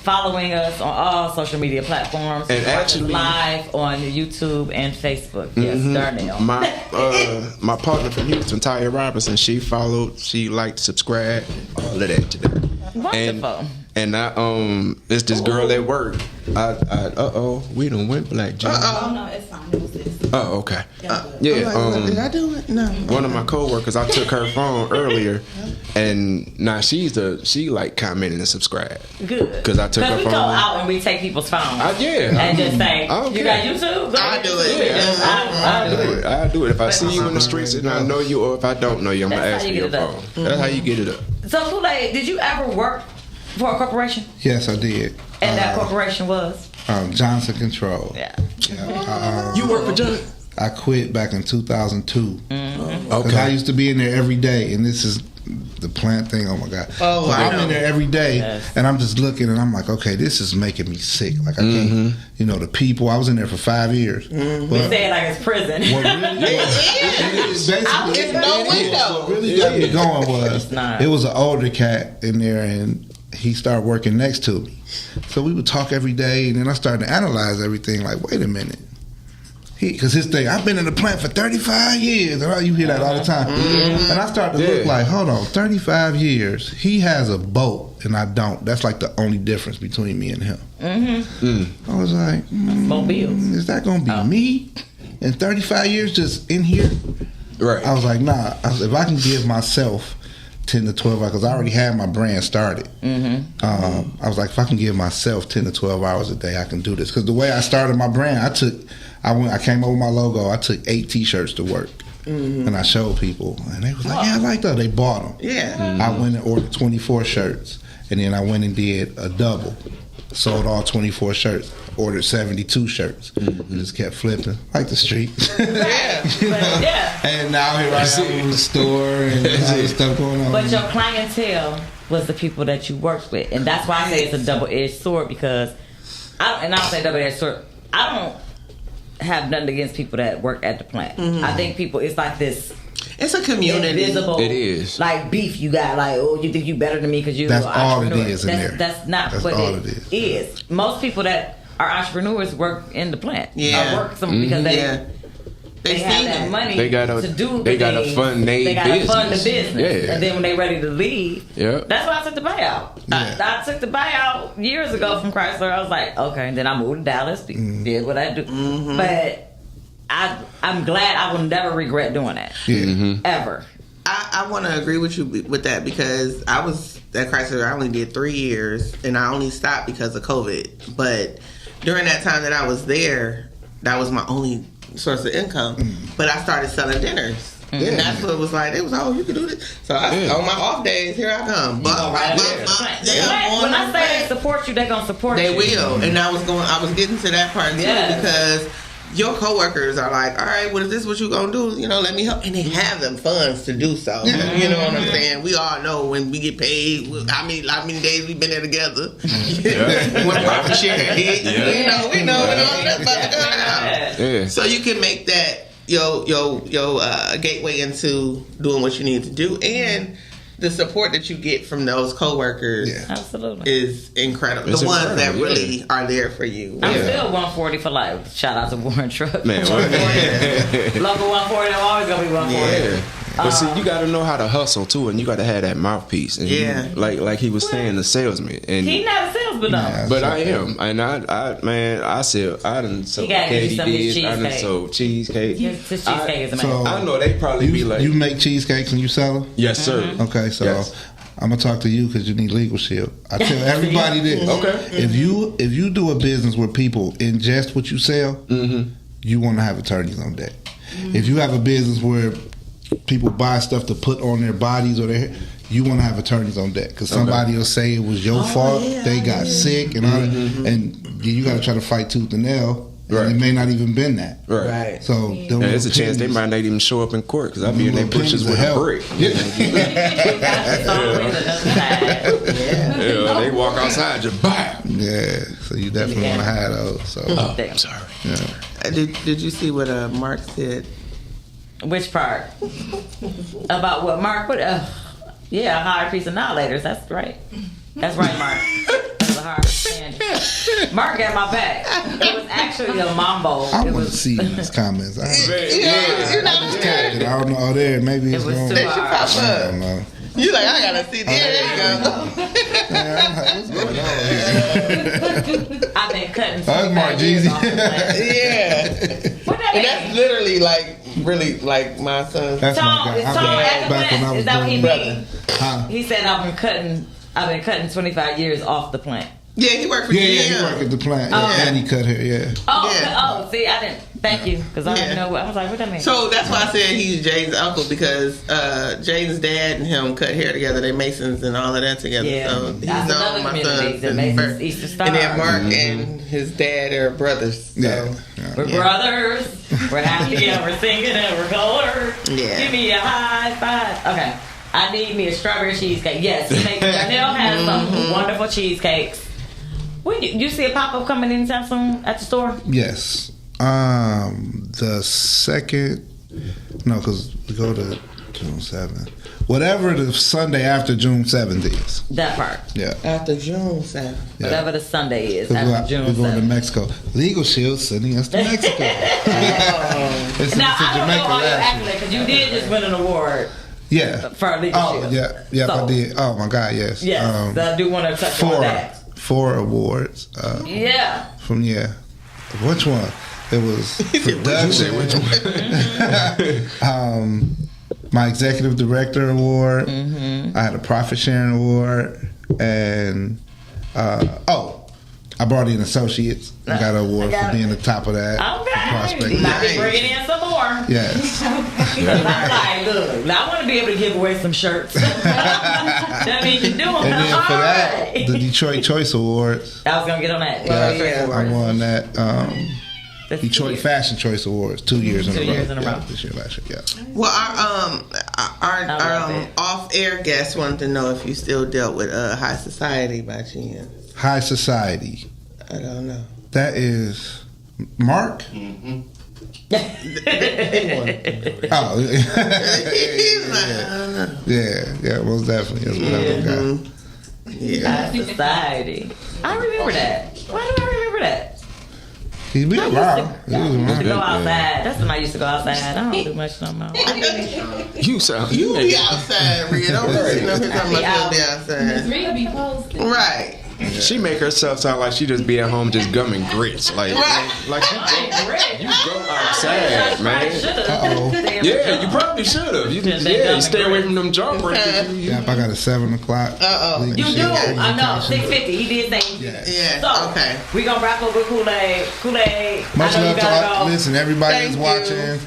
following us on all social media platforms. And Watch us actually- live on YouTube and Facebook. Yes, Darnell. my partner from Houston, Taya Robinson, she followed, she liked, subscribed, all of that today. Wonderful. And I it's this girl at work. We done went black. Jim. Oh no, it's fine. It was this. Oh, okay. I'm Yeah, like, did I do it? No. one of my coworkers, I took her phone earlier, and now she like commented and subscribed. Good. Because I took her we phone. go out and we take people's phones. Yeah. And just say, Okay. you got YouTube? Go I ahead. do it. I do it. I do it. If I see you in the streets and I know you, or if I don't know you, I'm gonna That's ask how for you your get it up. phone. That's how you get it up. So, Koolade, did you ever work for a corporation? Yes, I did. And that corporation was? Johnson Control. Yeah. Yeah, You work for John? I quit back in 2002. Because Okay. I used to be in there every day, and this is the plant thing. Oh my God! Oh, So I I'm know. in there every day, Yes. and I'm just looking, and I'm like, okay, this is making me sick. Like I can't, the people. I was in there for 5 years. We But say it like it's prison. what really, basically, It's no window. what really got me going was not. it was an older cat in there, and he started working next to me. So we would talk every day, and then I started to analyze everything. Like, wait a minute. Because his thing, I've been in the plant for 35 years. And you hear that all the time. And I started to look Yeah. like, hold on, 35 years. He has a boat, and I don't. That's like the only difference between me and him. I was like, Mobiles. is that going to be me in 35 years just in here? Right. I was like, nah. If I can give myself 10 to 12 hours, because I already had my brand started. I was like, if I can give myself 10 to 12 hours a day, I can do this. Because the way I started my brand, I came over my logo. I took 8 T-shirts to work, and I showed people, and they was like, "Yeah, I like that." They bought them. Yeah. I went and ordered 24 shirts, and then I went and did a double. Sold all 24 shirts. Ordered 72 shirts. And just kept flipping like the street. Yeah. Yeah. And now here I am in the store and all this stuff going on. But your clientele was the people that you worked with. And that's why I say it's a double-edged sword, because I don't say double-edged sword. I don't have nothing against people that work at the plant. I think people, it's like this It's a community. invisible, It is. like beef you got, like, oh, you think you better than me because you're That's an all it entrepreneur. is in there. That's not That's what all it it is. Most people that are entrepreneurs work in the plant. Yeah. Or work some because they Yeah. they have that money They gotta- to do they the gotta things. fund they They gotta fund the business. business. Yeah. And then when they ready to leave, Yeah. that's why I took the buyout. I took the buyout years ago from Chrysler. I was like, okay, and then I moved to Dallas, did what I do. But I'm glad. I will never regret doing that. Ever. I want to agree with you with that, because I was at Chrysler. I only did 3 years, and I only stopped because of COVID. But during that time that I was there, that was my only source of income. But I started selling dinners. And that's what it was like. It was, oh, you can do this. So on my off days, here I come. Right up there. When I say they support you, they're gonna support They you. will. And I was getting to that part too, Yes. because your coworkers are like, all right, well, is this what you gonna do? Let me help. And they have them funds to do so. You know what I'm saying? We all know when we get paid, how many days we've been there together. When profit share hit, we know when all that's about to come out. Yeah. So you can make that your gateway into doing what you need to do, and the support that you get from those coworkers Absolutely. is incredible. It's the ones that incredible, really are there for you. I'm still 140 for life. Shout out to Warren Truck. Man, Local 140, I'm always gonna be 140. yeah. But see, you got to know how to hustle too, and you got to have that mouthpiece. And Yeah. like he was saying, the salesman. And He not a salesman though. but I am, and I done sold He gotta get you some of his KDBs, I done cheesecake. sold cheesecake. His cheesecake is amazing. So- I know they probably be like, you make cheesecakes and you sell them? yes, sir. Okay, so Yes. I'm gonna talk to you because you need Legal Shield. I tell everybody this. Okay. If you do a business where people ingest what you sell, you want to have attorneys on deck. If you have a business where people buy stuff to put on their bodies or their hair, you want to have attorneys on deck because somebody will say it was your fault. They got sick and all that, and you got to try to fight tooth and nail. Right. It may not even been that. Right. So there's a chance they might not even show up in court because I'll be in their bushes with a brick. They walk outside just bam. Yeah. So you definitely want to have those. So. I'm sorry. Yeah. Did you see what Mark said? Which part? About what Mark? What? Yeah, a higher piece of annihilators. That's right. That's right, Mark. That's a hard standard. Mark got my back. It was actually a mambo. I want to see his comments. I don't know. Oh, there. Maybe it's going. They should pop I up. don't know. You like, I gotta see. There you go. What's going on here? I've been cutting. That's Mark Jeezy. Yeah. What that And that's literally like, really like my son. That's my Tom, guy. is Tom at the plant? Is that what he mean? Huh? He said I've been cutting 25 years off the plant. Yeah, he worked for Yeah, GM. he worked at the plant. Yeah. And he cut hair, yeah. Oh, see, I didn't. Thank you, because I didn't know. I was like, what that mean? So that's why I said he's Jane's uncle because Jane's dad and him cut hair together. They Masons and all of that together. Yeah. So he's That's known another my community, son the since Masons, birth. Easter Star. And then Mark and his dad are brothers. So. Yeah. We're brothers. We're happy and we're singing and we're colored. Yeah. Give me a high five. Okay. I need me a strawberry cheesecake. Yes. Danielle has some wonderful cheesecakes. When you see a pop-up coming anytime soon at the store? Yes. The second, no, because we go to June 7th. Whatever the Sunday after June 7th is. That part. Yeah. After June 7th. Yeah. Whatever the Sunday is We're after June going to 7th. Mexico. Legal Shield sending us to Mexico. Now, I don't know all your accolades, because you did just win an award Yeah. for a Legal Shield. Yeah, So, I did. Oh my God, yes. Yes, I do want to touch on that. 4 awards. Yeah. From which one? It was production. My executive director award. I had a profit sharing award, and I brought in associates. I got an award for being the top of that. Okay. Prospect. You might be bringing in some more. Yes. I'm like, look, I want to be able to give away some shirts. That means you're doing And then for that, right. the Detroit Choice Awards. I was gonna get on that. Yeah, I won that. That's Detroit 2 Fashion Choice Awards 2 years in a row. 2 years in a row. This year, last year, yeah. Well, our off-air guest wanted to know if you still dealt with High Society by chance. High Society. I don't know. That is Mark. Oh, yeah, most definitely. That's what I got. Yeah. Society. I remember that. Why do I remember that? He's been around. I used to go outside. That's when I used to go outside. I don't do much no more. You be outside, Rhea. Don't worry. Nothing talking about you be outside. Rhea be posted. Right. She make herself sound like she just be at home just gumming grits. Like you go outside, man. Yeah, you probably should have. You stay away from them jaw breakers. Yeah, if I got a 7 o'clock. You do. I know. 6:50. He did say. Yeah. So, Okay. we gonna wrap up with Koolade. Koolade. Much I know love you to gotta all. go. Listen, everybody that's Thank watching.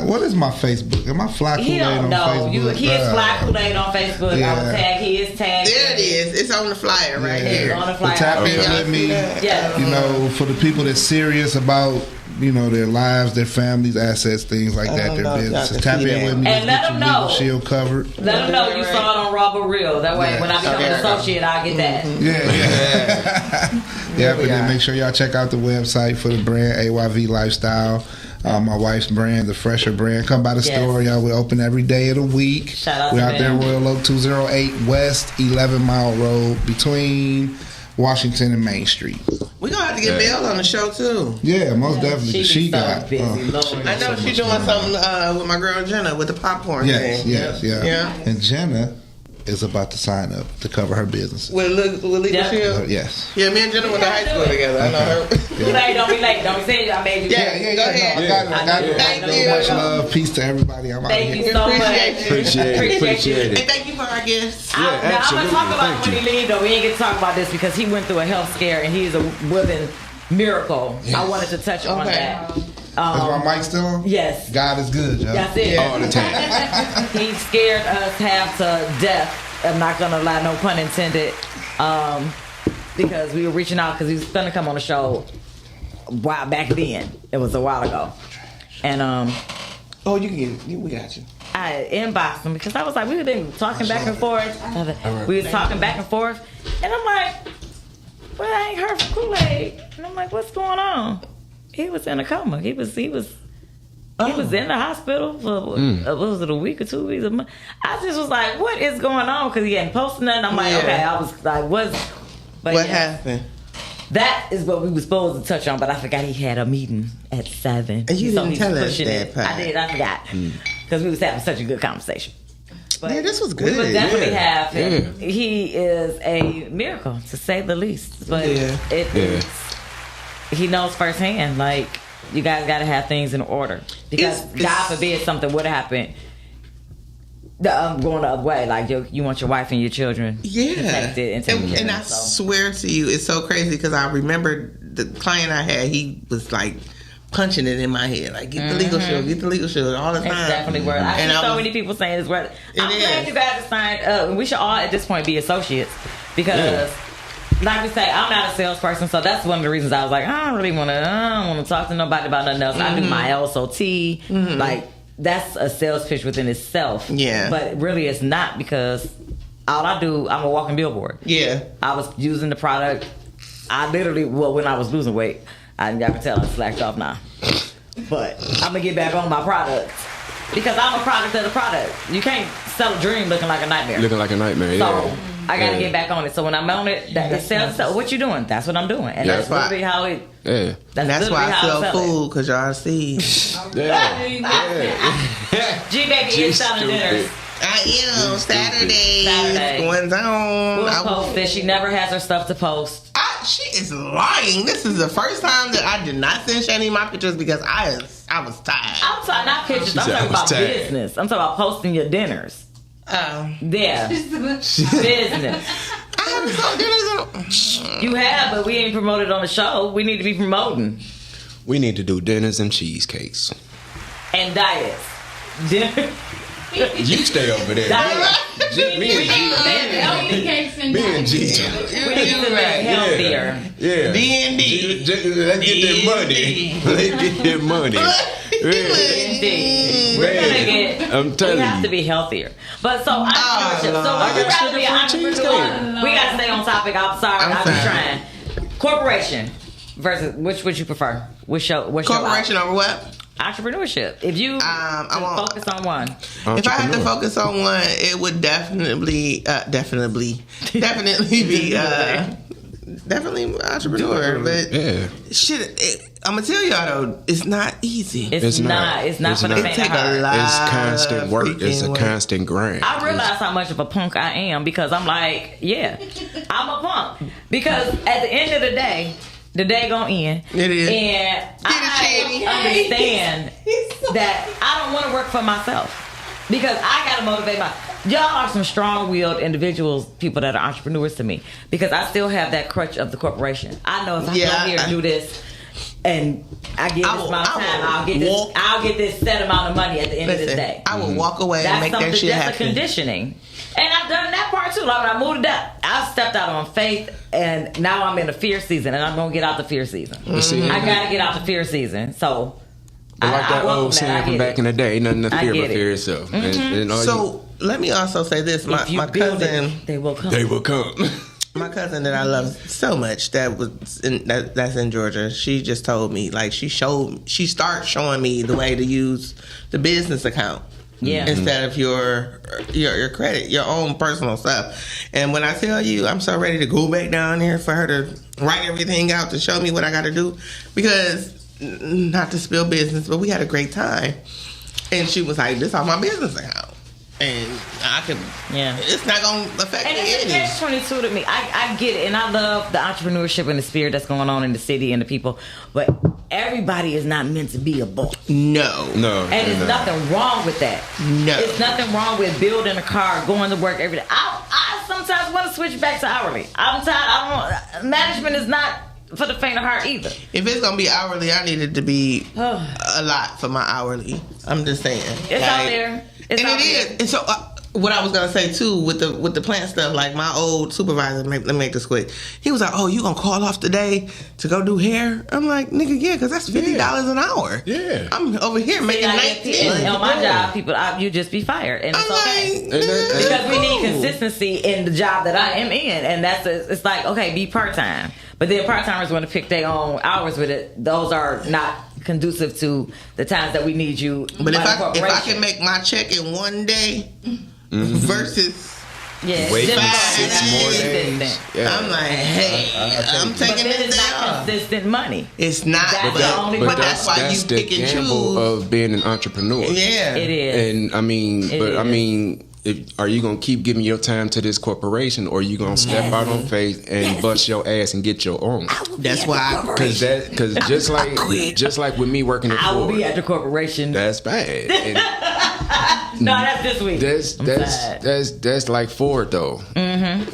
What is my Facebook? Am I Fly Koolade He don't on know. Facebook? He is Fly Koolade on Facebook. I Yeah. will tag. He is tagged. There it is. It's on the flyer right Yeah. here. It's on the But flyer. tap in Okay. with me. Yeah. You know, for the people that's serious about, you know, their lives, their families, assets, things like that, don't their know if y'all businesses. can Tap see in that. with me. And Let's let get them your legal know. shield covered. Let them know you saw it on RawbutReal. That way, Yeah. when I become an associate, I'll get that. Yeah, but then make sure y'all check out the website for the brand AYV Lifestyle. My wife's brand, the Fresher brand. Come by the store, y'all. We're open every day of the week. Shout out We're to out there, them. Royal Oak 208 West 11 Mile Road between Washington and Main Street. We're going to have to get Mel on the show, too. Yeah, most definitely. She be so got. busy, Lord. I know she's doing something with my girl Jenna with the popcorn Yes, thing. yes, yeah. Yeah. And Jenna is about to sign up to cover her business. With Legal Shield? Yes. Yeah, me and Jenna went to high school together. I know her. Kool-Aid, don't be late. Don't be saying I made you. Yeah, go ahead. No, I got it. Thank So you. much love. Peace to everybody. I'm out of Thank here. you so much. Appreciate it. And thank you for our gifts. Yeah, I'm going to absolutely. talk about Thank when he leave, though. We ain't get to talk about this because he went through a health scare and he is a living miracle. Yes. I wanted to touch on that. Is my mic still on? Yes. God is good, y'all. That's it. All the time. He scared us half to death. I'm not going to lie, no pun intended. Because we were reaching out because he was going to come on the show a while back then. It was a while ago. And Oh, you can get it. We got you. I inboxed him because I was like, we've been talking back and forth. We was talking back and forth. And I'm like, well, I ain't heard from Kool-Aid. And I'm like, what's going on? He was in a coma. He was in the hospital for what was it, a week or 2 weeks, a month. I just was like, what is going on? Because he hadn't posted nothing. I'm like, okay. I was like, what happened? That is what we were supposed to touch on, but I forgot he had a meeting at 7. And you So didn't he's tell us pushing that it. part. I did. I forgot because we was having such a good conversation. But Yeah, this was good. We would definitely Yeah. have him. Yeah. He is a miracle, to say the least. But he knows firsthand, like, you guys got to have things in order. Because God forbid something would happen going the other way. Like, you want your wife and your children protected and taken care and of. I swear to you, it's so crazy because I remember the client I had, he was like punching it in my head. Like, get the legal shield all the time. It's definitely worth it. I see so many people saying it's worth it. I'm glad you guys are signed up. We should all at this point be associates because like we say, I'm not a salesperson, so that's one of the reasons I was like, I don't want to talk to nobody about nothing else. I do my LSOT, like that's a sales pitch within itself. Yeah, but really it's not because all I do, I'm a walking billboard. Yeah, I was using the product. I literally, when I was losing weight, y'all can tell I slacked off now. But I'm gonna get back on my product because I'm a product of the product. You can't sell a dream looking like a nightmare. Looking like a nightmare, So I gotta get back on it. So when I'm on it, it sells. So what you doing? That's what I'm doing, and that's literally how it. Yeah. That's why I sell food, because y'all see. G baby is selling dinners. I am. Saturday. Going down. We'll post this. She never has her stuff to post. She is lying. This is the first time that I did not send Shani my pictures because I was tired. I'm talking not pictures. I'm talking about business. I'm talking about posting your dinners. Yeah. Business. I haven't sold dinners. You have, but we ain't promoted on the show. We need to be promoting. We need to do dinners and cheesecakes. And diets. Dinner. You stay over there. Me and G. We need to make healthier. Yeah. D&D. Let's get that money. Let's get that money. D&D. We're gonna get. I'm telling you. We have to be healthier. But so entrepreneurship. So would you rather be an entrepreneur? We gotta stay on topic. I'm sorry. I'm trying. Corporation versus which would you prefer? Which corporation over what? Entrepreneurship. If you focus on one. If I had to focus on one, it would definitely be definitely entrepreneur. But shit, I'm gonna tell y'all though, it's not easy. It's not for the faint of heart. It's constant work. It's a constant grind. I realize how much of a punk I am because I'm like, I'm a punk. Because at the end of the day gonna end. It is. And I understand that I don't want to work for myself because I gotta motivate y'all are some strong-willed individuals, people that are entrepreneurs to me, because I still have that crutch of the corporation. I know if I come here and do this and I get this amount of time, I'll get this set amount of money at the end of this day. I will walk away and make that shit happen. That's a conditioning. And I've done that part too. Like when I moved up, I stepped out on faith, and now I'm in a fear season, and I'm gonna get out the fear season. I gotta get out the fear season. So I like that old saying from back in the day, nothing to fear but fear yourself. So let me also say this: my cousin, they will come. They will come. My cousin that I love so much that's in Georgia, she just told me, like, she started showing me the way to use the business account. Yeah. Instead of your credit, your own personal stuff. And when I tell you, I'm so ready to go back down there for her to write everything out to show me what I got to do, because not to spill business, but we had a great time. And she was like, "This is my business account." and I can. Yeah. It's not gonna affect And me it's any. catch 22 to me. I get it, and I love the entrepreneurship and the spirit that's going on in the city and the people. But everybody is not meant to be a boss. No. And there's nothing wrong with that. No. It's nothing wrong with building a car, going to work every day. I sometimes want to switch back to hourly. I'm tired. Management is not for the faint of heart either. If it's gonna be hourly, I need it to be a lot for my hourly. I'm just saying. It's out there. It's and out it there. is. And so, what I was gonna say too with the plant stuff, like my old supervisor, let me make this quick. He was like, "Oh, you gonna call off today to go do hair?" I'm like, "Nigga, yeah, because that's $50 an hour." Yeah, I'm over here making 19. On my job, people, you just be fired, and it's okay. Because we need consistency in the job that I am in, and it's like, okay, be part time. But then part timers want to pick their own hours with it. Those are not conducive to the times that we need you. But if I can make my check in one day versus wait 6 more days, I'm like, hey, I'm taking this this is day not off. consistent money. It's not. But that's why you the pick and gamble choose of being an entrepreneur. Yeah, it is. And I mean, are you gonna keep giving your time to this corporation, or are you gonna step out on faith and bust your ass and get your own? That's why. Because just like with me working at Ford, I will be at the corporation. That's bad. No, that's this week. That's like Ford though.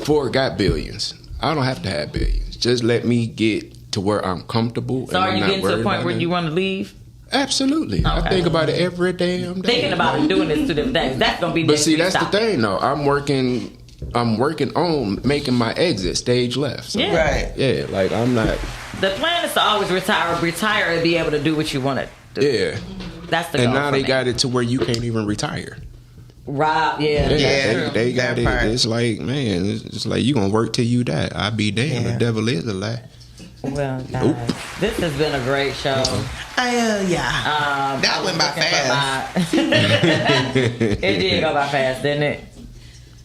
Ford got billions. I don't have to have billions. Just let me get to where I'm comfortable. So are you getting to a point where you want to leave? Absolutely. Okay. I think about it every damn day. Thinking about it, doing this two different things. That's gonna be. But see, that's the thing though. I'm working on making my exit stage left. So, right. Yeah, like I'm not. The plan is to always retire and be able to do what you want to do. Yeah. That's the goal. And now they got it to where you can't even retire. Rob, yeah. They got it. It's like, man, it's like you gonna work till you die. I be damned. The devil is a lie. Well, guys, this has been a great show. That went by fast. It did go by fast, didn't it?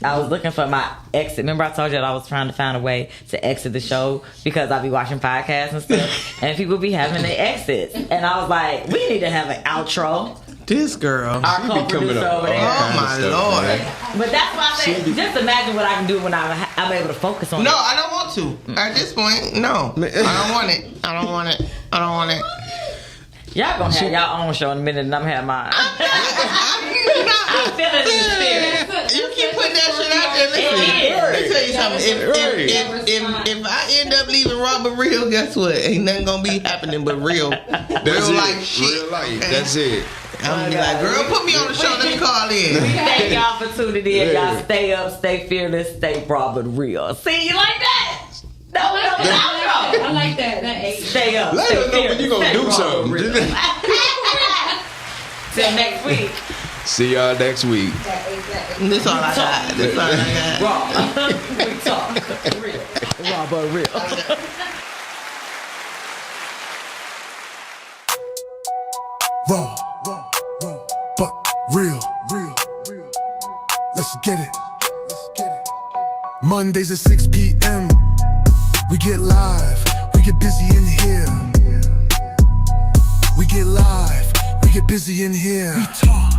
I was looking for my exit. Remember I told you that I was trying to find a way to exit the show because I be watching podcasts and stuff, and people be having their exits. And I was like, we need to have an outro. This girl. Our co-producer over there. Oh, my Lord. Man. But that's why I say, just imagine what I can do when I'm able to focus on it. No, I don't want to. At this point, no. I don't want it. I don't want it. I don't want it. Y'all gonna have y'all own show in a minute and I'm gonna have mine. I'm feeling it in the spirit. You keep putting that shit out there. Listen, let me tell you something. If I end up leaving RawbutReal, guess what? Ain't nothing gonna be happening but real life shit. Real life. That's it. I'm gonna be like, girl, put me on the show. Let me call in. We thank y'all for tuning in. Y'all stay up, stay fearless, stay RawbutReal. See, you like that? That was an outro. I like that. That ate. Stay up. Let us know when you gonna do something. Till next week. See y'all next week. This all I got. This all I got. We talk real. RawbutReal. Raw, but real. Let's get it. Mondays at 6 p.m. We get live. We get busy in here. We get live. We get busy in here. We talk.